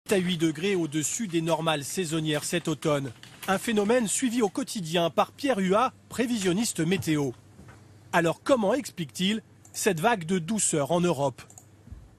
À 8 degrés au-dessus des normales saisonnières cet automne. Un phénomène suivi au quotidien par Pierre Huat, prévisionniste météo. Alors comment explique-t-il cette vague de douceur en Europe ?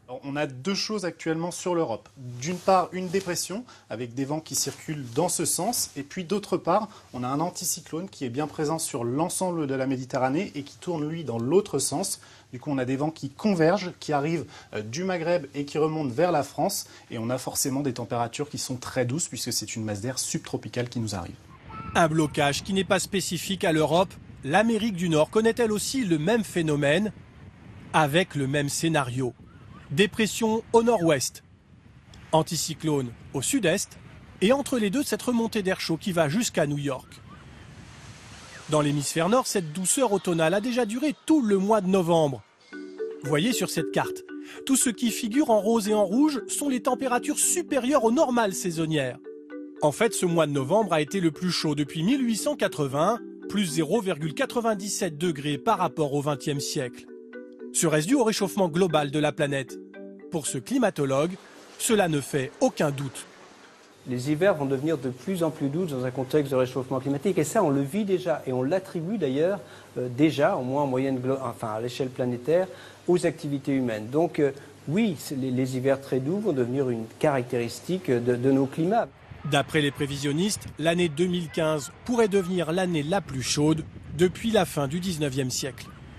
Alors, on a deux choses actuellement sur l'Europe. D'une part, une dépression avec des vents qui circulent dans ce sens. Et puis d'autre part, on a un anticyclone qui est bien présent sur l'ensemble de la Méditerranée et qui tourne, lui, dans l'autre sens. Du coup, on a des vents qui convergent, qui arrivent du Maghreb et qui remontent vers la France. Et on a forcément des températures qui sont très douces puisque c'est une masse d'air subtropicale qui nous arrive. Un blocage qui n'est pas spécifique à l'Europe. L'Amérique du Nord connaît-elle aussi le même phénomène avec le même scénario ? Dépression au nord-ouest, anticyclone au sud-est et entre les deux cette remontée d'air chaud qui va jusqu'à New York. Dans l'hémisphère nord, cette douceur automnale a déjà duré tout le mois de novembre. Voyez sur cette carte, tout ce qui figure en rose et en rouge sont les températures supérieures aux normales saisonnières. En fait, ce mois de novembre a été le plus chaud depuis 1880, plus 0,97 degrés par rapport au XXe siècle. Serait-ce dû au réchauffement global de la planète ? Pour ce climatologue, cela ne fait aucun doute. Les hivers vont devenir de plus en plus doux dans un contexte de réchauffement climatique. Et ça, on le vit déjà. Et on l'attribue d'ailleurs déjà, au moins en moyenne, à l'échelle planétaire, aux activités humaines. Donc oui, les hivers très doux vont devenir une caractéristique de nos climats. D'après les prévisionnistes, l'année 2015 pourrait devenir l'année la plus chaude depuis la fin du 19e siècle.